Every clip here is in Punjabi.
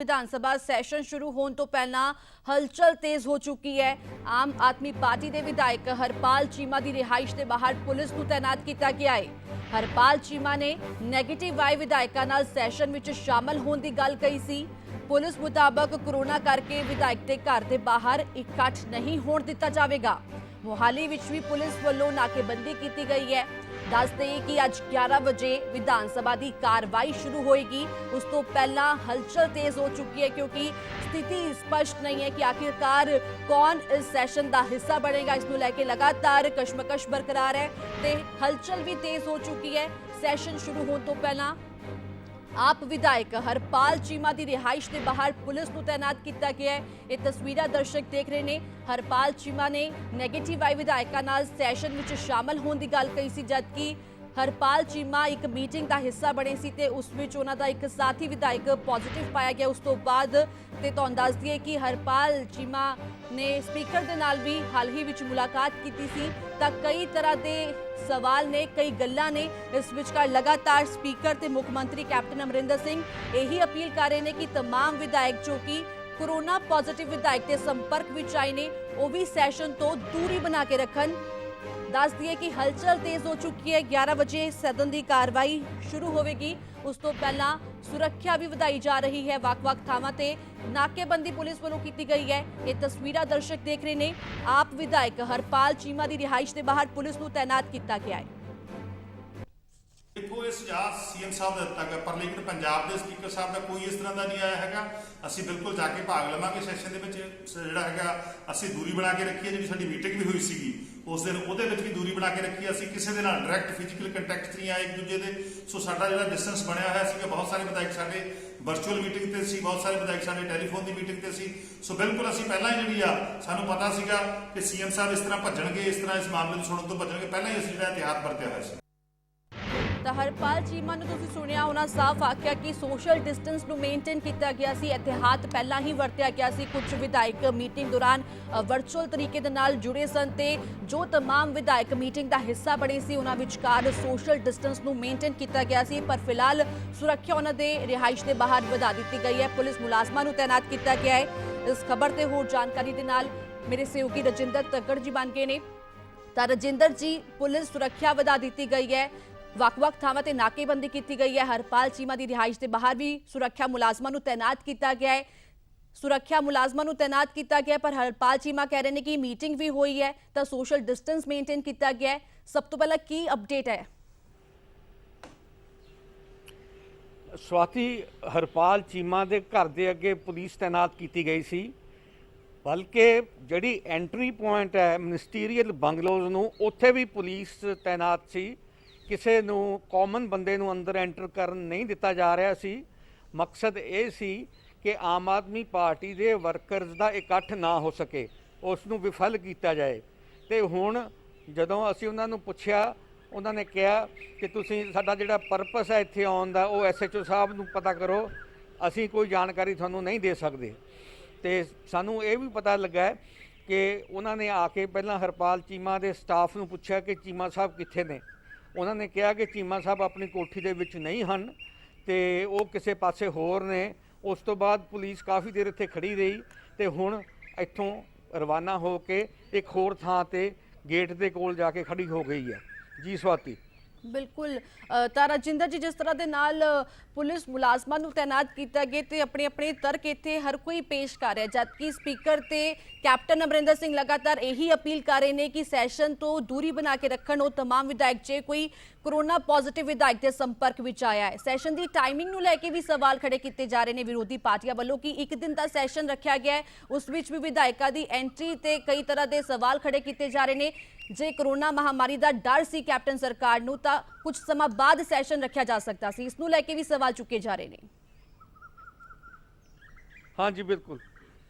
विधानसभा सैशन शुरू होने तो पहला हलचल तेज हो चुकी है। आम आदमी पार्टी के विधायक हरपाल चीमा की रिहाइश के बाहर पुलिस को तैनात किया गया है। हरपाल चीमा ने नैगेटिव वाई विधायकों नाल सैशन विच शामिल होने की गल कही सी। पुलिस मुताबक कोरोना करके विधायक के घर के बाहर इकट्ठ नहीं होने दिता जाएगा। मोहाली विच भी पुलिस वालों नाकेबंदी की गई है। दस दें कि अज 11 बजे विधानसभा की कार्रवाई शुरू होएगी। उस तो पहला हलचल तेज हो चुकी है क्योंकि स्थिति स्पष्ट नहीं है कि आखिरकार कौन इस सैशन का हिस्सा बनेगा। इसको लेकर लगातार कशमकश बरकरार है ते हलचल भी तेज हो चुकी है। सैशन शुरू होने तो पहला आप विधायक हरपाल चीमा की रिहाइश के बाहर पुलिस को तैनात किया गया है। ये तस्वीर दर्शक देख रहे हैं। हरपाल चीमा ने नैगेटिव वाई विधायकों नाल सैशन में शामिल होने की गल कही सी, जबकि हरपाल चीमा एक मीटिंग का हिस्सा बने सी ते उस विच उन्हां दा एक साथी विधायक पॉजिटिव पाया गया। उस तो बाद ते तुहानूं दस दईए कि हरपाल चीमा ने स्पीकर दे नाल भी हाल ही विच मुलाकात की सी तां कई तरह के सवाल ने, कई गल्लां ने इस विचकार लगातार स्पीकर ते मुख्यमंत्री कैप्टन अमरिंदर सिंह यही अपील कर रहे हैं कि तमाम विधायक जो कि कोरोना पॉजिटिव विधायक के संपर्क विच आए ने वो भी सैशन तो दूरी बना के रखन। दस दिए कि हलचल तेज हो चुकी है। 11 बजे सदन की कार्रवाई शुरू होगी। उस तो पहला सुरक्षा भी वधाई जा रही है। वख-वख थावां ते नाकेबंदी पुलिस वालों की गई है। ये तस्वीर दर्शक देख रहे हैं। आप विधायक हरपाल चीमा की रिहाइश के बाहर पुलिस को तैनात किया गया है। देखो ये सुझाव सीएम साहब ने दिता गया पर लेकिन पंजाब के स्पीकर साहब का कोई इस तरह का नहीं आया है। ਅਸੀਂ बिल्कुल जाके भाग लवांगे सैशन ਦੇ ਵਿੱਚ ਜਿਹੜਾ ਹੈਗਾ ਅਸੀਂ दूरी बना के रखी है। ਜਿਹੜੀ ਸਾਡੀ ਮੀਟਿੰਗ ਵੀ ਹੋਈ ਸੀਗੀ ਉਸ ਦਿਨ ਉਹਦੇ ਵਿੱਚ ਵੀ दूरी बना के रखी। ਅਸੀਂ ਕਿਸੇ ਦੇ ਨਾਲ ਡਾਇਰੈਕਟ ਫਿਜ਼ੀਕਲ ਕੰਟੈਕਟ ਨਹੀਂ ਆਏ ਇੱਕ ਦੂਜੇ ਦੇ। ਸੋ ਸਾਡਾ ਜਿਹੜਾ ਡਿਸਟੈਂਸ ਬਣਿਆ ਹੋਇਆ ਸੀਗਾ, ਬਹੁਤ ਸਾਰੇ ਵਿਧਾਇਕ ਸਾਡੇ ਵਰਚੁਅਲ ਮੀਟਿੰਗ ਤੇ ਸੀ, ਬਹੁਤ ਸਾਰੇ ਵਿਧਾਇਕ ਸਾਡੇ ਟੈਲੀਫੋਨ ਦੀ ਮੀਟਿੰਗ ਤੇ ਸੀ। ਸੋ ਬਿਲਕੁਲ ਅਸੀਂ ਪਹਿਲਾਂ ਹੀ ਜਿਹੜੀ ਆ ਸਾਨੂੰ ਪਤਾ ਸੀਗਾ ਕਿ ਸੀਐਮ ਸਾਹਿਬ ਇਸ ਤਰ੍ਹਾਂ ਭੱਜਣਗੇ, ਇਸ ਤਰ੍ਹਾਂ ਇਸ ਮਾਮਲੇ ਨੂੰ ਸੁਣਨ ਤੋਂ ਭੱਜਣਗੇ। ਪਹਿਲਾਂ ਹੀ ਅਸੀਂ ਜਿਹੜਾ ਇਤਿਹਾਦ ਵਰਤਿਆ ਹੋਇਆ ਸੀ। हरपाल चीमा ने तुसीं सुनिया, उन्होंने साफ आख्या कि सोशल डिस्टेंस को मेनटेन किया गया सी, एहतियात पहला ही वरत्या गया सी। कुछ विधायक मीटिंग दौरान वर्चुअल तरीके दे नाल जुड़े सन ते जो तमाम विधायक मीटिंग का हिस्सा बने सी उन्हां विचकार सोशल डिस्टेंस को मेनटेन किया गया सी। पर फिलहाल सुरक्षा उन्हां दे रिहाइश के बाहर वधा दी गई है। पुलिस मुलाजमां नूं तैनात किया गया है। इस खबर से होर जानकारी दे नाल मेरे सहयोगी रजिंदर तगड़ जी बन गए ने। तां रजिंदर जी, पुलिस सुरक्षा वधा दी गई है, वख-वख थावां ते नाकेबंदी की गई है। हरपाल चीमा की रिहाइश के बाहर भी सुरक्षा मुलाजमां नूं तैनात किया गया है। सुरक्षा मुलाजमां नूं तैनात किया गया पर हरपाल चीमा कह रहे हैं कि मीटिंग भी हुई है तो सोशल डिस्टेंस मेनटेन किया गया है। सब तो पहला की अपडेट है? स्वाति, हरपाल चीमा के घर के अगे पुलिस तैनात की गई सी, बल्कि जिहड़ी एंट्री पॉइंट है मिनिस्टीरियल बंगलोज नूं उत्थे भी पुलिस तैनात सी। किसी नूं कॉमन बंदे नूं अंदर एंटर करन नहीं दिता जा रहा सी। मकसद ये सी कि आम आदमी पार्टी के वर्करस का इकट्ठ ना हो सके, उसनूं विफल किया जाए। तो हुण जदों असीं उन्हां नूं पुछया, उन्होंने कहा कि तुसीं साडा जिहड़ा परपस है इत्थे आउण दा वो SHO साहब नूं पता करो, असीं कोई जानकारी तुहानूं नहीं दे सकते। तो सानूं ये भी पता लगा कि उन्होंने आके पहलां हरपाल चीमा के स्टाफ नूं पुछया कि चीमा साहब कित्थे ने। उन्होंने कहा कि चीमा साहब अपनी कोठी दे विच नहीं हन ते वो किसी पासे होर ने। उस तो बाद पुलिस काफ़ी देर इत्थे खड़ी रही तो हुण इत्थों रवाना हो के एक होर थां ते गेट दे कोल जाके खड़ी हो गई है। जी स्वाति। बिल्कुल राजिंदर जी, जिस तरह के नाल पुलिस मुलाजमां नूं तैनात किया गया तो अपने अपने तर्क इत्थे हर कोई पेश कर रहा है, जबकि स्पीकर ते कैप्टन अमरिंदर सिंह लगातार यही अपील कर रहे हैं कि सैशन तो दूरी बना के रखन वो तमाम विधायक जे कोई कोरोना पॉजिटिव विधायक के संपर्क में आया है। सैशन की टाइमिंग नूं लैके भी सवाल खड़े किए जा रहे हैं विरोधी पार्टियां वालों कि एक दिन का सैशन रखा गया है, उस विच भी विधायकों की एंट्री ते कई तरह के सवाल खड़े किए जा रहे हैं। जे कोरोना महामारी का डर सी कैप्टन सरकार नूं तां कुछ समय बाद सैशन रखा जा सकता सी, इसनूं लैके भी सवाल चुके जा रहे हैं। हाँ जी बिल्कुल,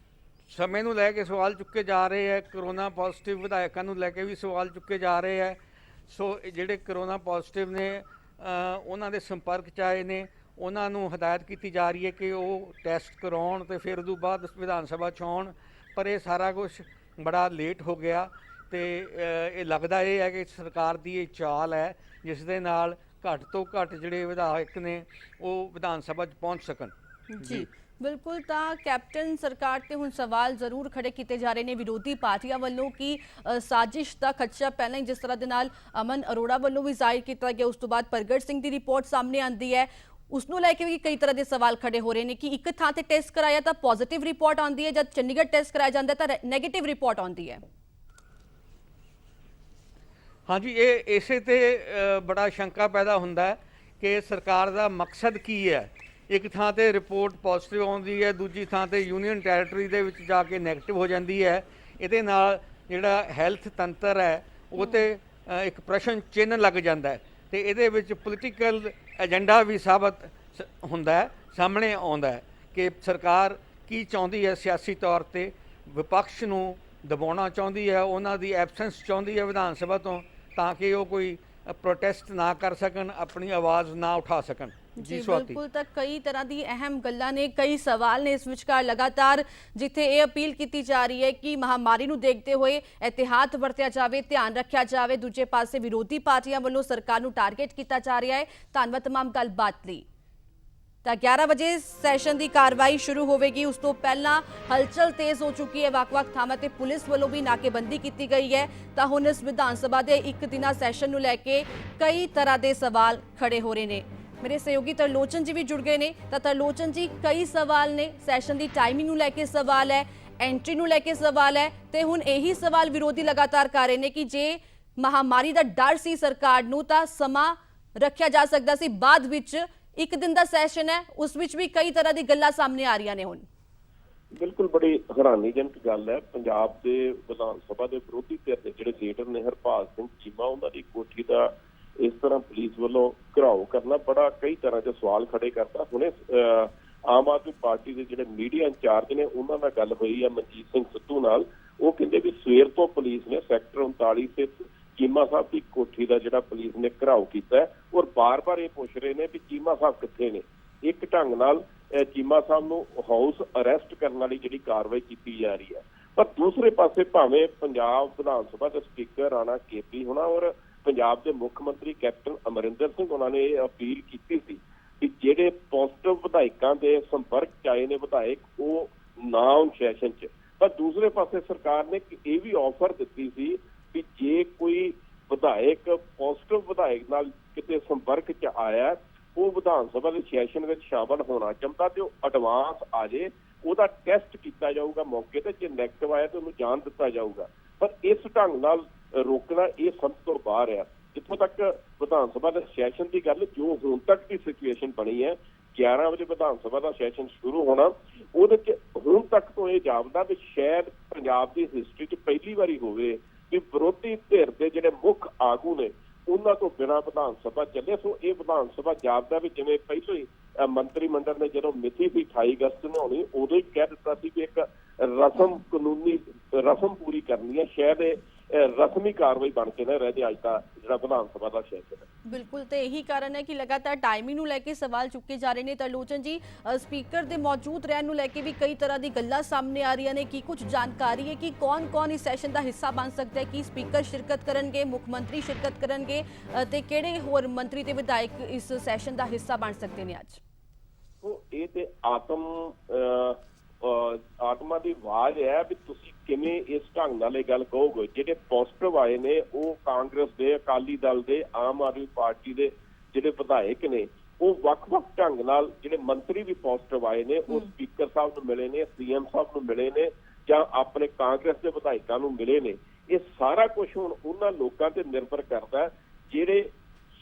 समय नूं लैके सवाल चुके जा रहे हैं। कोरोना पॉजिटिव विधायकों नूं लैके भी सवाल चुके जा रहे हैं। सो जिहड़े कोरोना पॉजिटिव ने उन्हां दे संपर्क च आए ने उन्हां नूं हदायत की जा रही है कि वो टैसट कराउण ते फिर उस बाद विधान सभा च आउण। पर यह सारा कुछ बड़ा लेट हो गया तो ये लगता यह है कि सरकार की ये चाल है जिस दे नाल घट तो घट जिहड़े विधायक ने वो विधान सभा च पहुँच सकन। जी ਬਿਲਕੁਲ, ਤਾਂ ਕੈਪਟਨ ਸਰਕਾਰ ਤੇ ਹੁਣ ਸਵਾਲ ਜ਼ਰੂਰ ਖੜੇ ਕੀਤੇ ਜਾ ਰਹੇ ਨੇ ਵਿਰੋਧੀ ਪਾਰਟੀਆਂ ਵੱਲੋਂ ਕਿ ਸਾਜ਼ਿਸ਼ ਦਾ ਖਦਸ਼ਾ ਪਹਿਲਾਂ ਹੀ ਜਿਸ ਤਰ੍ਹਾਂ ਦੇ ਨਾਲ ਅਮਨ ਅਰੋੜਾ ਵੱਲੋਂ ਵੀ ਜ਼ਾਹਿਰ ਕੀਤਾ ਗਿਆ, ਉਸ ਤੋਂ ਬਾਅਦ ਪ੍ਰਗਟ ਸਿੰਘ ਦੀ ਰਿਪੋਰਟ ਸਾਹਮਣੇ ਆਉਂਦੀ ਹੈ, ਉਸ ਨੂੰ ਲੈ ਕੇ ਵੀ ਕਈ ਤਰ੍ਹਾਂ ਦੇ ਸਵਾਲ ਖੜੇ ਹੋ ਰਹੇ ਨੇ ਕਿ ਇੱਕ ਥਾਂ ਤੇ ਟੈਸਟ ਕਰਾਇਆ ਤਾਂ ਪੋਜ਼ਿਟਿਵ ਰਿਪੋਰਟ ਆਉਂਦੀ ਹੈ, ਜਦ ਚੰਡੀਗੜ੍ਹ ਟੈਸਟ ਕਰਾਇਆ ਜਾਂਦਾ ਤਾਂ ਨੈਗੇਟਿਵ ਰਿਪੋਰਟ ਆਉਂਦੀ ਹੈ। ਹਾਂਜੀ, ਇਹ ਇਸੇ ਤੇ ਬੜਾ ਸ਼ੰਕਾ ਪੈਦਾ ਹੁੰਦਾ ਹੈ ਕਿ ਸਰਕਾਰ ਦਾ ਮਕਸਦ ਕੀ ਹੈ। ਇੱਕ ਥਾਂ ਤੇ ਰਿਪੋਰਟ ਪੋਜ਼ਿਟਿਵ ਆਉਂਦੀ ਹੈ, ਦੂਜੀ ਥਾਂ ਤੇ ਯੂਨੀਅਨ ਟੈਰੀਟਰੀ ਦੇ ਵਿੱਚ ਜਾ ਕੇ ਨੈਗੇਟਿਵ ਹੋ ਜਾਂਦੀ ਹੈ। ਇਹਦੇ ਨਾਲ ਜਿਹੜਾ ਹੈਲਥ ਤੰਤਰ ਹੈ ਉਹ ਤੇ ਇੱਕ ਪ੍ਰਸ਼ਨ ਚਿੰਨ੍ਹ ਲੱਗ ਜਾਂਦਾ ਹੈ ਤੇ ਇਹਦੇ ਵਿੱਚ ਪੋਲੀਟੀਕਲ ਏਜੰਡਾ ਵੀ ਸਾਬਤ ਹੁੰਦਾ ਹੈ, ਸਾਹਮਣੇ ਆਉਂਦਾ ਹੈ ਕਿ ਸਰਕਾਰ ਕੀ ਚਾਹੁੰਦੀ ਹੈ। ਸਿਆਸੀ ਤੌਰ ਤੇ ਵਿਪਕਸ਼ ਨੂੰ ਦਬਾਉਣਾ ਚਾਹੁੰਦੀ ਹੈ, ਉਹਨਾਂ ਦੀ ਐਬਸੈਂਸ ਚਾਹੁੰਦੀ ਹੈ ਵਿਧਾਨ ਸਭਾ ਤੋਂ, ਤਾਂ ਕਿ ਉਹ ਕੋਈ ਪ੍ਰੋਟੈਸਟ ਨਾ ਕਰ ਸਕਣ, ਆਪਣੀ ਆਵਾਜ਼ ਨਾ ਉਠਾ ਸਕਣ। ਜੀ ਬਿਲਕੁਲ, ਤਾਂ ਕਈ ਤਰ੍ਹਾਂ ਦੀ ਅਹਿਮ ਗੱਲਾਂ ਨੇ, ਕਈ ਸਵਾਲ ਨੇ ਇਸ ਵਿਚਕਾਰ ਲਗਾਤਾਰ, ਜਿੱਥੇ ਇਹ ਅਪੀਲ ਕੀਤੀ ਜਾ ਰਹੀ ਹੈ ਕਿ ਮਹਾਮਾਰੀ ਨੂੰ ਦੇਖਦੇ ਹੋਏ ਇਹਤਿਆਤ ਵਰਤਿਆ ਜਾਵੇ, ਧਿਆਨ ਰੱਖਿਆ ਜਾਵੇ। ਦੂਜੇ ਪਾਸੇ ਵਿਰੋਧੀ ਪਾਰਟੀਆਂ ਵੱਲੋਂ ਸਰਕਾਰ ਨੂੰ ਟਾਰਗੇਟ ਕੀਤਾ ਜਾ ਰਿਹਾ ਹੈ। ਧੰਨਵਾਦ तमाम ਗੱਲਬਾਤ ਲਈ। ਤਾਂ 11 ਵਜੇ ਸੈਸ਼ਨ ਦੀ ਕਾਰਵਾਈ ਸ਼ੁਰੂ ਹੋਵੇਗੀ, ਉਸ ਤੋਂ ਪਹਿਲਾਂ ਹਲਚਲ ਤੇਜ਼ ਹੋ ਚੁੱਕੀ ਹੈ। ਵੱਖ-ਵੱਖ ਥਾਵਾਂ ਤੇ ਪੁਲਿਸ ਵੱਲੋਂ ਵੀ ਨਾਕੇਬੰਦੀ ਕੀਤੀ ਗਈ ਹੈ। ਤਾਂ ਹੁਣ ਇਸ ਵਿਧਾਨ ਸਭਾ ਦੇ ਇੱਕ ਦਿਨਾ ਸੈਸ਼ਨ ਨੂੰ ਲੈ ਕੇ ਕਈ ਤਰ੍ਹਾਂ ਦੇ ਸਵਾਲ ਖੜੇ ਹੋ ਰਹੇ ਨੇ। ਮੇਰੇ ਸਹਿਯੋਗੀ ਤਰਲੋਚਨ ਜੀ ਵੀ ਜੁੜ ਗਏ ਨੇ। ਤਾਂ ਤਰਲੋਚਨ ਜੀ, ਕਈ ਸਵਾਲ ਨੇ, ਸੈਸ਼ਨ ਦੀ ਟਾਈਮਿੰਗ ਨੂੰ ਲੈ ਕੇ ਸਵਾਲ ਹੈ, ਐਂਟਰੀ ਨੂੰ ਲੈ ਕੇ ਸਵਾਲ ਹੈ, ਤੇ ਹੁਣ ਇਹੀ ਸਵਾਲ ਵਿਰੋਧੀ ਲਗਾਤਾਰ ਕਰ ਰਹੇ ਨੇ ਕਿ ਜੇ ਮਹਾਮਾਰੀ ਦਾ ਡਰ ਸੀ ਸਰਕਾਰ ਨੂੰ ਤਾਂ ਸਮਾਂ ਰੱਖਿਆ ਜਾ ਸਕਦਾ ਸੀ। ਬਾਅਦ ਵਿੱਚ ਇੱਕ ਦਿਨ ਦਾ ਸੈਸ਼ਨ ਹੈ, ਉਸ ਵਿੱਚ ਵੀ ਕਈ ਤਰ੍ਹਾਂ ਦੀ ਗੱਲਾਂ ਸਾਹਮਣੇ ਆ ਰਹੀਆਂ ਨੇ। ਹੁਣ ਬਿਲਕੁਲ ਬੜੀ ਹੈਰਾਨੀਜਨਕ ਗੱਲ ਹੈ। ਪੰਜਾਬ ਦੇ ਵਿਧਾਨ ਸਭਾ ਦੇ ਵਿਰੋਧੀ ਧਿਰ ਦੇ ਜਿਹੜੇ ਲੀਡਰ ਨੇ ਹਰਪਾਲ ਸਿੰਘ ਚੀਮਾ, ਉਹਨਾਂ ਦੀ ਕੋਠੀ ਦਾ ਇਸ ਤਰ੍ਹਾਂ ਪੁਲਿਸ ਵੱਲੋਂ ਘਿਰਾਓ ਕਰਨਾ ਬੜਾ ਕਈ ਤਰ੍ਹਾਂ ਦੇ ਸਵਾਲ ਖੜੇ ਕਰਦਾ। ਹੁਣੇ ਆਮ ਆਦਮੀ ਪਾਰਟੀ ਦੇ ਜਿਹੜੇ ਮੀਡੀਆ ਇੰਚਾਰਜ ਨੇ ਉਹਨਾਂ ਨਾਲ ਗੱਲ ਹੋਈ ਹੈ ਮਨਜੀਤ ਸਿੰਘ ਸਿੱਧੂ ਨਾਲ। ਉਹ ਕਹਿੰਦੇ ਵੀ ਸਵੇਰ ਤੋਂ ਪੁਲਿਸ ਨੇ ਸੈਕਟਰ 39 ਤੇ ਚੀਮਾ ਸਾਹਿਬ ਦੀ ਕੋਠੀ ਦਾ ਜਿਹੜਾ ਪੁਲਿਸ ਨੇ ਘਿਰਾਓ ਕੀਤਾ ਹੈ, ਔਰ ਬਾਰ-ਬਾਰ ਇਹ ਪੁੱਛ ਰਹੇ ਨੇ ਵੀ ਚੀਮਾ ਸਾਹਿਬ ਕਿੱਥੇ ਨੇ। ਇੱਕ ਢੰਗ ਨਾਲ ਚੀਮਾ ਸਾਹਿਬ ਨੂੰ ਹਾਊਸ ਅਰੈਸਟ ਕਰਨ ਵਾਲੀ ਜਿਹੜੀ ਕਾਰਵਾਈ ਕੀਤੀ ਜਾ ਰਹੀ ਹੈ। ਪਰ ਦੂਸਰੇ ਪਾਸੇ ਭਾਵੇਂ ਪੰਜਾਬ ਵਿਧਾਨ ਸਭਾ ਦੇ ਸਪੀਕਰ ਰਾਣਾ ਕੇਪੀ ਹੋਣਾ ਔਰ ਪੰਜਾਬ ਦੇ ਮੁੱਖ ਮੰਤਰੀ ਕੈਪਟਨ ਅਮਰਿੰਦਰ ਸਿੰਘ ਉਹਨਾਂ ਨੇ ਇਹ ਅਪੀਲ ਕੀਤੀ ਸੀ ਕਿ ਜਿਹੜੇ ਪੋਜ਼ਿਟਿਵ ਵਿਧਾਇਕਾਂ ਦੇ ਸੰਪਰਕ 'ਚ ਆਏ ਨੇ ਵਿਧਾਇਕ, ਉਹ ਨਾ ਆਉਣ ਸੈਸ਼ਨ 'ਚ। ਪਰ ਦੂਸਰੇ ਪਾਸੇ ਸਰਕਾਰ ਨੇ ਇਹ ਵੀ ਆਫਰ ਦਿੱਤੀ ਸੀ ਕਿ ਜੇ ਕੋਈ ਵਿਧਾਇਕ ਪੋਜ਼ਿਟਿਵ ਵਿਧਾਇਕ ਨਾਲ ਕਿਤੇ ਸੰਪਰਕ 'ਚ ਆਇਆ, ਉਹ ਵਿਧਾਨ ਸਭਾ ਦੇ ਸੈਸ਼ਨ ਵਿੱਚ ਸ਼ਾਮਲ ਹੋਣਾ ਚਾਹੁੰਦਾ ਤੇ ਉਹ ਐਡਵਾਂਸ ਆ ਜੇ, ਉਹਦਾ ਟੈਸਟ ਕੀਤਾ ਜਾਊਗਾ ਮੌਕੇ ਤੇ, ਜੇ ਨੈਗੇਟਿਵ ਆਇਆ ਤਾਂ ਉਹਨੂੰ ਜਾਣ ਦਿੱਤਾ ਜਾਊਗਾ। ਪਰ ਇਸ ਢੰਗ ਨਾਲ ਰੋਕਣਾ ਇਹ ਸਮਝ ਤੋਂ ਬਾਹਰ ਆ। ਜਿੱਥੋਂ ਤੱਕ ਵਿਧਾਨ ਸਭਾ ਦੇ ਸੈਸ਼ਨ ਦੀ ਗੱਲ, ਜੋ ਹੁਣ ਤੱਕ ਦੀ ਸਿਚੁਏਸ਼ਨ ਬਣੀ ਹੈ, 11 ਵਜੇ ਵਿਧਾਨ ਸਭਾ ਦਾ ਸੈਸ਼ਨ ਸ਼ੁਰੂ ਹੋਣਾ, ਉਹਦੇ 'ਚ ਹੁਣ ਤੱਕ ਤੋਂ ਇਹ ਜਾਪਦਾ ਵੀ ਸ਼ਾਇਦ ਪੰਜਾਬ ਦੀ ਹਿਸਟਰੀ 'ਚ ਪਹਿਲੀ ਵਾਰੀ ਹੋਵੇ ਵੀ ਵਿਰੋਧੀ ਧਿਰ ਦੇ ਜਿਹੜੇ ਮੁੱਖ ਆਗੂ ਨੇ ਉਹਨਾਂ ਤੋਂ ਬਿਨਾਂ ਵਿਧਾਨ ਸਭਾ ਚੱਲੇ। ਸੋ ਇਹ ਵਿਧਾਨ ਸਭਾ ਜਾਪਦਾ ਵੀ ਜਿਵੇਂ ਪਹਿਲਾਂ ਹੀ ਮੰਤਰੀ ਮੰਡਲ ਨੇ ਜਦੋਂ ਮਿਤੀ ਸੀ 28 ਅਗਸਤ ਨੂੰ ਹੋਣੀ, ਉਦੋਂ ਹੀ ਕਹਿ ਦਿੱਤਾ ਸੀ ਕਿ ਇੱਕ ਕਾਨੂੰਨੀ ਰਸਮ ਪੂਰੀ ਕਰਨੀ ਹੈ। ਸ਼ਾਇਦ ਇਹ ਰਸਮੀ ਕਾਰਵਾਈ ਬਣ ਕੇ ਨਾ ਰਹਿ ਜਾਏ ਅੱਜ ਦਾ ਜਿਹੜਾ ਵਿਧਾਨ ਸਭਾ ਦਾ ਸੈਸ਼ਨ ਹੈ। ਬਿਲਕੁਲ, ਤੇ ਇਹੀ ਕਾਰਨ ਹੈ ਕਿ ਲਗਾਤਾਰ ਟਾਈਮਿੰਗ ਨੂੰ ਲੈ ਕੇ ਸਵਾਲ ਚੁੱਕੇ ਜਾ ਰਹੇ ਨੇ। ਤਰਲੋਚਨ ਜੀ, ਸਪੀਕਰ ਦੇ ਮੌਜੂਦ ਰਹਿਣ ਨੂੰ ਲੈ ਕੇ ਵੀ ਕਈ ਤਰ੍ਹਾਂ ਦੀ ਗੱਲਾਂ ਸਾਹਮਣੇ ਆ ਰਹੀਆਂ ਨੇ। ਕੀ ਕੁਝ ਜਾਣਕਾਰੀ ਹੈ ਕਿ ਕੌਣ-ਕੌਣ ਇਸ ਸੈਸ਼ਨ ਦਾ ਹਿੱਸਾ ਬਣ ਸਕਦਾ ਹੈ? ਕੀ ਸਪੀਕਰ ਸ਼ਿਰਕਤ ਕਰਨਗੇ, ਮੁੱਖ ਮੰਤਰੀ ਸ਼ਿਰਕਤ ਕਰਨਗੇ, ਤੇ ਕਿਹੜੇ ਹੋਰ ਮੰਤਰੀ ਤੇ ਵਿਧਾਇਕ ਇਸ ਸੈਸ਼ਨ ਦਾ ਹਿੱਸਾ ਬਣ ਸਕਦੇ ਨੇ ਅੱਜ? ਇਹ ਤੇ ਆਤਮਾ ਦੀ ਆਵਾਜ਼ ਹੈ ਵੀ ਤੁਸੀਂ ਕਿਵੇਂ ਇਸ ਢੰਗ ਨਾਲ ਇਹ ਗੱਲ ਕਹੋਗੇ। ਜਿਹੜੇ ਪੋਜ਼ਿਟਿਵ ਆਏ ਨੇ ਉਹ ਕਾਂਗਰਸ ਦੇ, ਅਕਾਲੀ ਦਲ ਦੇ, ਆਮ ਆਦਮੀ ਪਾਰਟੀ ਦੇ ਜਿਹੜੇ ਵਿਧਾਇਕ ਨੇ, ਉਹ ਵੱਖ-ਵੱਖ ਢੰਗ ਨਾਲ ਜਿਹੜੇ ਮੰਤਰੀ ਵੀ ਪੋਜ਼ਿਟਿਵ ਆਏ ਨੇ, ਉਹ ਸਪੀਕਰ ਸਾਹਿਬ ਨੂੰ ਮਿਲੇ ਨੇ, ਸੀਐਮ ਸਾਹਿਬ ਨੂੰ ਮਿਲੇ ਨੇ, ਜਾਂ ਆਪਣੇ ਕਾਂਗਰਸ ਦੇ ਵਿਧਾਇਕਾਂ ਨੂੰ ਮਿਲੇ ਨੇ। ਇਹ ਸਾਰਾ ਕੁਝ ਹੁਣ ਉਹਨਾਂ ਲੋਕਾਂ ਤੇ ਨਿਰਭਰ ਕਰਦਾ ਜਿਹੜੇ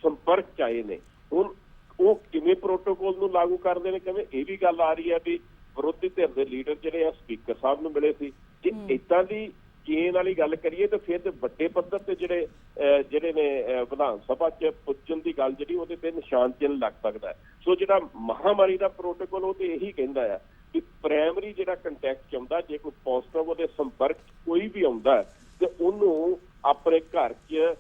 ਸੰਪਰਕ 'ਚ ਆਏ ਨੇ। ਹੁਣ ਉਹ ਕਿਵੇਂ ਪ੍ਰੋਟੋਕੋਲ ਨੂੰ ਲਾਗੂ ਕਰਦੇ ਨੇ, ਕਿਵੇਂ, ਇਹ ਵੀ ਗੱਲ ਆ ਰਹੀ ਹੈ ਵੀ ਵਿਰੋਧੀ ਧਿਰ ਦੇ ਲੀਡਰ ਜਿਹੜੇ ਆ ਸਪੀਕਰ ਸਾਹਿਬ ਨੂੰ ਮਿਲੇ ਸੀ। ਜੇ ਏਦਾਂ ਦੀ ਚੇਨ ਵਾਲੀ ਗੱਲ ਕਰੀਏ ਤਾਂ ਫਿਰ ਤੇ ਵੱਡੇ ਪੱਧਰ ਤੇ ਜਿਹੜੇ ਨੇ ਵਿਧਾਨ ਸਭਾ 'ਚ ਪੁੱਜਣ ਦੀ ਗੱਲ ਜਿਹੜੀ ਉਹਦੇ ਤੇ ਨਿਸ਼ਾਨ ਚਿੰਨ੍ਹ ਲੱਗ ਸਕਦਾ ਹੈ। ਸੋ ਜਿਹੜਾ ਮਹਾਮਾਰੀ ਦਾ ਪ੍ਰੋਟੋਕੋਲ ਉਹ ਤੇ ਇਹੀ ਕਹਿੰਦਾ ਆ ਕਿ ਪ੍ਰਾਇਮਰੀ ਜਿਹੜਾ ਕੰਟੈਕਟ 'ਚ ਆਉਂਦਾ, ਜੇ ਕੋਈ ਪੋਜ਼ਿਟਿਵ ਉਹਦੇ ਸੰਪਰਕ 'ਚ ਕੋਈ ਵੀ ਆਉਂਦਾ ਤੇ ਉਹਨੂੰ ਆਪਣੇ ਘਰ 'ਚ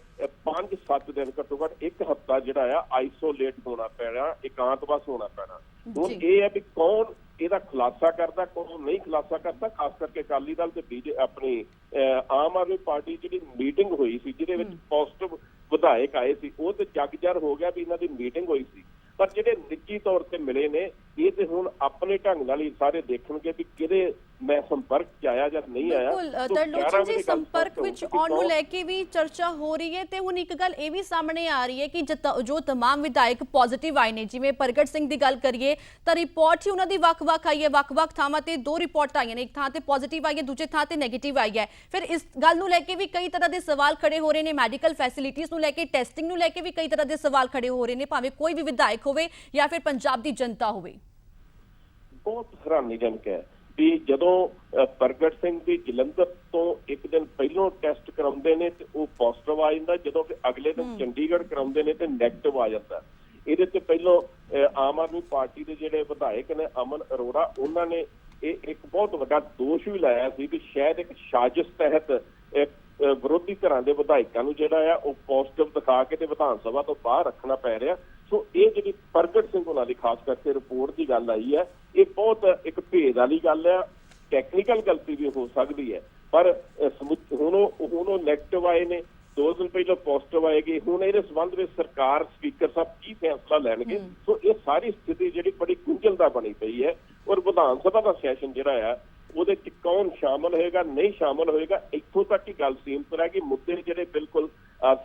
5-7 ਦਿਨ ਘੱਟੋ ਘੱਟ ਇੱਕ ਹਫ਼ਤਾ ਜਿਹੜਾ ਆ ਆਈਸੋਲੇਟ ਹੋਣਾ ਪੈਣਾ, ਇਕਾਂਤਵਾਸ ਹੋਣਾ ਪੈਣਾ। ਹੁਣ ਇਹ ਹੈ ਵੀ ਕੌਣ ਇਹਦਾ ਖੁਲਾਸਾ ਕਰਦਾ, ਕੌਣ ਨਹੀਂ ਖੁਲਾਸਾ ਕਰਦਾ। ਖਾਸ ਕਰਕੇ ਅਕਾਲੀ ਦਲ ਤੇ ਆਪਣੀ ਆਮ ਆਦਮੀ ਪਾਰਟੀ ਜਿਹੜੀ ਮੀਟਿੰਗ ਹੋਈ ਸੀ ਜਿਹਦੇ ਵਿੱਚ ਪੋਜ਼ਿਟਿਵ ਵਿਧਾਇਕ ਆਏ ਸੀ, ਉਹ ਤੇ ਜਗਜਰ ਹੋ ਗਿਆ ਵੀ ਇਹਨਾਂ ਦੀ ਮੀਟਿੰਗ ਹੋਈ ਸੀ। ਪਰ ਜਿਹੜੇ ਨਿੱਜੀ ਤੌਰ ਤੇ ਮਿਲੇ ਨੇ ਇਹ ਤੇ ਹੁਣ ਆਪਣੇ ਢੰਗ ਨਾਲ ਹੀ ਸਾਰੇ ਦੇਖਣਗੇ ਵੀ ਕਿਹਦੇ ਮੈਂ ਸੰਪਰਕ ਚ ਆਇਆ ਜਾਂ ਨਹੀਂ ਆਇਆ। ਬਿਲਕੁਲ ਸੋ ਤਰਲੋਚਨ 11 ਜੀ ਵਜੇ ਗੱਲ ਸੰਪਰਕ ਸਪਸ਼ਟ ਵਿੱਚ ਹੋਊਗੀ ਆਉਣ ਨੂੰ ਕੌਣ- ਲੈ ਕੇ ਵੀ ਚਰਚਾ ਹੋ ਰਹੀ ਹੈ ਤੇ ਹੁਣ ਇੱਕ ਗੱਲ ਇਹ ਵੀ ਸਾਹਮਣੇ ਆ ਰਹੀ ਹੈ ਕਿ ਜੋ तमाम ਵਿਧਾਇਕ ਪੋਜ਼ਿਟਿਵ ਆਏ ਨੇ, ਜਿਵੇਂ ਪ੍ਰਗਟ ਸਿੰਘ ਦੀ ਗੱਲ ਕਰੀਏ ਤਾਂ ਰਿਪੋਰਟ ਹੀ ਉਹਨਾਂ ਦੀ ਵੱਖ-ਵੱਖ ਆਈ ਹੈ, ਵੱਖ-ਵੱਖ ਥਾਵਾਂ ਤੇ 2 ਰਿਪੋਰਟ ਆਈਆਂ ਨੇ, ਇੱਕ ਥਾਂ ਤੇ ਪੋਜ਼ਿਟਿਵ ਆਈ ਹੈ, ਦੂਜੇ ਥਾਂ ਤੇ ਨੈਗੇਟਿਵ ਆਈ ਹੈ। ਫਿਰ ਇਸ ਗੱਲ ਨੂੰ ਲੈ ਕੇ ਵੀ ਕਈ ਤਰ੍ਹਾਂ ਦੇ ਸਵਾਲ ਖੜੇ ਹੋ ਰਹੇ ਨੇ, ਮੈਡੀਕਲ ਫੈਸਿਲਿਟੀਜ਼ ਨੂੰ ਲੈ ਕੇ, ਟੈਸਟਿੰਗ ਨੂੰ ਲੈ ਕੇ ਵੀ ਕਈ ਤਰ੍ਹਾਂ ਦੇ ਸਵਾਲ ਖੜੇ ਹੋ ਰਹੇ ਨੇ, ਭਾਵੇਂ ਕੋਈ ਵੀ ਵਿਧਾਇਕ ਹੋਵੇ ਜਾਂ ਫਿਰ ਪੰਜਾਬ ਦੀ ਜਨਤਾ ਹੋਵੇ। ਬਹੁਤ ਹੈਰਾਨੀਜਨਕ ਹੈ ਵੀ ਜਦੋਂ ਪ੍ਰਗਟ ਸਿੰਘ ਦੀ ਜਲੰਧਰ ਤੋਂ ਇੱਕ ਦਿਨ ਪਹਿਲਾਂ ਟੈਸਟ ਕਰਾਉਂਦੇ ਨੇ ਤੇ ਉਹ ਪੋਜ਼ਿਟਿਵ ਆ ਜਾਂਦਾ, ਜਦੋਂ ਕਿ ਅਗਲੇ ਦਿਨ ਚੰਡੀਗੜ੍ਹ ਕਰਾਉਂਦੇ ਨੇ ਤੇ ਨੈਗੇਟਿਵ ਆ ਜਾਂਦਾ। ਇਹਦੇ ਤੇ ਪਹਿਲਾਂ ਆਮ ਆਦਮੀ ਪਾਰਟੀ ਦੇ ਜਿਹੜੇ ਵਿਧਾਇਕ ਨੇ ਅਮਨ ਅਰੋੜਾ, ਉਹਨਾਂ ਨੇ ਇਹ ਇੱਕ ਬਹੁਤ ਵੱਡਾ ਦੋਸ਼ ਵੀ ਲਾਇਆ ਸੀ ਕਿ ਸ਼ਾਇਦ ਇੱਕ ਸਾਜ਼ਿਸ਼ ਤਹਿਤ ਵਿਰੋਧੀ ਧਿਰਾਂ ਦੇ ਵਿਧਾਇਕਾਂ ਨੂੰ ਜਿਹੜਾ ਆ ਉਹ ਪੋਜ਼ਿਟਿਵ ਦਿਖਾ ਕੇ ਤੇ ਵਿਧਾਨ ਸਭਾ ਤੋਂ ਬਾਹਰ ਰੱਖਣਾ ਪੈ ਰਿਹਾ। ਸੋ ਇਹ ਜਿਹੜੀ ਪ੍ਰਗਟ ਸਿੰਘ ਉਹਨਾਂ ਦੀ ਖਾਸ ਕਰਕੇ ਰਿਪੋਰਟ ਦੀ ਗੱਲ ਆਈ ਹੈ, ਇਹ ਬਹੁਤ ਇੱਕ ਭੇਦ ਵਾਲੀ ਗੱਲ ਹੈ। ਟੈਕਨੀਕਲ ਗਲਤੀ ਵੀ ਹੋ ਸਕਦੀ ਹੈ, ਪਰ ਹੁਣ ਉਹ ਨੈਗੇਟਿਵ ਆਏ ਨੇ, 2 ਦਿਨ ਪਹਿਲਾਂ ਪੋਜ਼ਿਟਿਵ ਆਏਗੀ। ਹੁਣ ਇਹਦੇ ਸੰਬੰਧ ਵਿੱਚ ਸਰਕਾਰ, ਸਪੀਕਰ ਸਾਹਿਬ ਕੀ ਫੈਸਲਾ ਲੈਣਗੇ। ਸੋ ਇਹ ਸਾਰੀ ਸਥਿਤੀ ਜਿਹੜੀ ਬੜੀ ਗੁੰਝਲਦਾਰ ਬਣੀ ਪਈ ਹੈ। ਔਰ ਵਿਧਾਨ ਸਭਾ ਦਾ ਸੈਸ਼ਨ ਜਿਹੜਾ ਆ ਉਹਦੇ ਚ ਕੌਣ ਸ਼ਾਮਲ ਹੋਏਗਾ, ਨਹੀਂ ਸ਼ਾਮਲ ਹੋਏਗਾ, ਇੱਥੋਂ ਤੱਕ ਹੀ ਗੱਲ ਸੀਮਤ ਰਹਿ ਗਈ। ਮੁੱਦੇ ਜਿਹੜੇ ਬਿਲਕੁਲ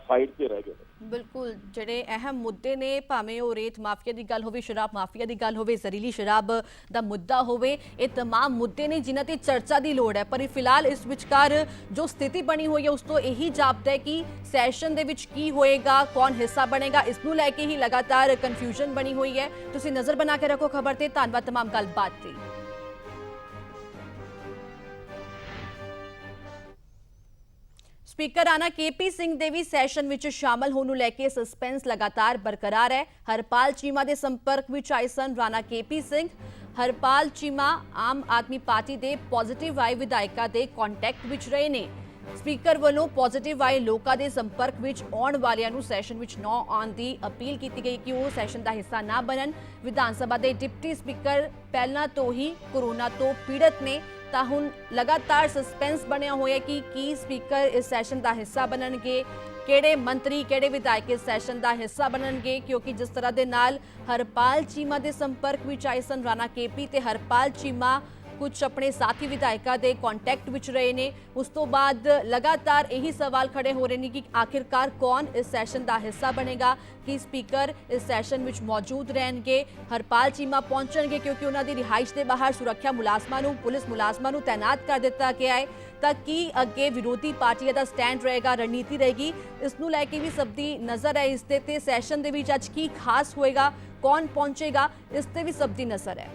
ਸਾਈਡ ਤੇ ਰਹਿ ਗਏ। ਬਿਲਕੁਲ ਜਿਹੜੇ ਅਹਿਮ ਮੁੱਦੇ ਨੇ, ਭਾਵੇਂ ਉਹ ਰੇਤ ਮਾਫੀਆ ਦੀ ਗੱਲ ਹੋਵੇ, ਸ਼ਰਾਬ ਮਾਫੀਆ ਦੀ ਗੱਲ ਹੋਵੇ, ਜ਼ਹਿਰੀਲੀ ਸ਼ਰਾਬ ਦਾ ਮੁੱਦਾ ਹੋਵੇ, ਇਹ तमाम ਮੁੱਦੇ ਨੇ ਜਿਨ੍ਹਾਂ ਤੇ ਚਰਚਾ ਦੀ ਲੋੜ ਹੈ। ਪਰ ਫਿਲਹਾਲ ਇਸ ਵਿਚਕਾਰ ਜੋ ਸਥਿਤੀ ਬਣੀ ਹੋਈ ਹੈ ਉਸ ਤੋਂ ਇਹੀ ਜਾਪਦਾ ਹੈ ਕਿ ਸੈਸ਼ਨ ਦੇ ਵਿੱਚ ਕੀ ਹੋਏਗਾ, ਕੌਣ ਹਿੱਸਾ ਬਣੇਗਾ, ਇਸ ਨੂੰ ਲੈ ਕੇ ਹੀ ਲਗਾਤਾਰ ਕਨਫਿਊਜ਼ਨ ਬਣੀ ਹੋਈ ਹੈ। ਤੁਸੀਂ ਨਜ਼ਰ ਬਣਾ ਕੇ ਰੱਖੋ ਖਬਰ ਤੇ। ਧੰਨਵਾਦ तमाम ਗੱਲਬਾਤ ਲਈ। ਸਪੀਕਰ ਰਾਣਾ KP ਸਿੰਘ ਦੇ ਵੀ ਸੈਸ਼ਨ ਵਿੱਚ ਸ਼ਾਮਲ ਹੋਣ ਨੂੰ ਲੈ ਕੇ ਸਸਪੈਂਸ ਲਗਾਤਾਰ ਬਰਕਰਾਰ ਹੈ। ਹਰਪਾਲ ਚੀਮਾ ਦੇ ਸੰਪਰਕ ਵਿੱਚ ਆਏ ਸਨ ਰਾਣਾ KP ਸਿੰਘ। ਹਰਪਾਲ ਚੀਮਾ ਆਮ ਆਦਮੀ ਪਾਰਟੀ ਦੇ ਪੋਜ਼ਿਟਿਵ ਆਏ ਵਿਧਾਇਕਾਂ ਦੇ ਕੰਟੈਕਟ ਵਿੱਚ ਰਹੇ ਨੇ। ਸਪੀਕਰ ਵੱਲੋਂ ਪੋਜ਼ਿਟਿਵ ਆਏ ਲੋਕਾਂ ਦੇ ਸੰਪਰਕ ਵਿੱਚ ਆਉਣ ਵਾਲਿਆਂ ਨੂੰ ਸੈਸ਼ਨ ਵਿੱਚ ਨਾ ਆਉਣ ਦੀ ਅਪੀਲ ਕੀਤੀ ਗਈ ਕਿ ਉਹ ਸੈਸ਼ਨ ਦਾ ਹਿੱਸਾ ਨਾ ਬਣਨ। ਵਿਧਾਨ ਸਭਾ ਦੇ ਡਿਪਟੀ ਸਪੀਕਰ ਪਹਿਲਾਂ ਤੋਂ ਹੀ ਕੋਰੋਨਾ ਤੋਂ ਪੀੜਤ ਨੇ, ਤਾਂ ਹੁਣ ਲਗਾਤਾਰ ਸਸਪੈਂਸ ਬਣਿਆ ਹੋਇਆ ਕਿ ਕੀ ਸਪੀਕਰ ਇਸ ਸੈਸ਼ਨ ਦਾ ਹਿੱਸਾ ਬਣਨਗੇ, ਕਿਹੜੇ ਮੰਤਰੀ, ਕਿਹੜੇ ਵਿਧਾਇਕ ਇਸ ਸੈਸ਼ਨ ਦਾ ਹਿੱਸਾ ਬਣਨਗੇ। ਕਿਉਂਕਿ ਜਿਸ ਤਰ੍ਹਾਂ ਦੇ ਨਾਲ ਹਰਪਾਲ ਚੀਮਾ ਦੇ ਸੰਪਰਕ ਵਿੱਚ ਆਏ ਸਨ ਰਾਣਾ KP ਤੇ ਹਰਪਾਲ ਚੀਮਾ ਕੁਝ ਆਪਣੇ ਸਾਥੀ ਵਿਧਾਇਕਾਂ ਦੇ ਕੰਟੈਕਟ ਵਿੱਚ ਰਹੇ ਨੇ, ਉਸ ਤੋਂ ਬਾਅਦ ਲਗਾਤਾਰ ਇਹੀ ਸਵਾਲ ਖੜੇ ਹੋ ਰਹੇ ਨੇ ਕਿ ਆਖਿਰਕਾਰ ਕੌਣ ਇਸ ਸੈਸ਼ਨ ਦਾ ਹਿੱਸਾ ਬਣੇਗਾ, ਕਿ ਸਪੀਕਰ ਇਸ ਸੈਸ਼ਨ ਵਿੱਚ ਮੌਜੂਦ ਰਹਿਣਗੇ। ਹਰਪਾਲ ਚੀਮਾ ਪਹੁੰਚਣਗੇ ਕਿਉਂਕਿ ਉਹਨਾਂ ਦੀ ਰਿਹਾਇਸ਼ ਦੇ ਬਾਹਰ ਸੁਰੱਖਿਆ ਮੁਲਾਜ਼ਮਾਂ ਨੂੰ, ਪੁਲਿਸ ਮੁਲਾਜ਼ਮਾਂ ਨੂੰ ਤੈਨਾਤ ਕਰ ਦਿੱਤਾ ਗਿਆ ਹੈ। ਤਾਂ ਕੀ ਅੱਗੇ ਵਿਰੋਧੀ ਪਾਰਟੀਆਂ ਦਾ ਸਟੈਂਡ ਰਹੇਗਾ, ਰਣਨੀਤੀ ਰਹੇਗੀ, ਇਸ ਨੂੰ ਲੈ ਕੇ ਵੀ ਸਭ ਦੀ ਨਜ਼ਰ ਹੈ। ਇਸ ਤੇ ਸੈਸ਼ਨ ਦੇ ਵਿੱਚ ਅੱਜ ਕੀ ਖਾਸ ਹੋਏਗਾ, ਕੌਣ ਪਹੁੰਚੇਗਾ, ਇਸ ਤੇ ਵੀ ਸਭ ਦੀ ਨਜ਼ਰ ਹੈ।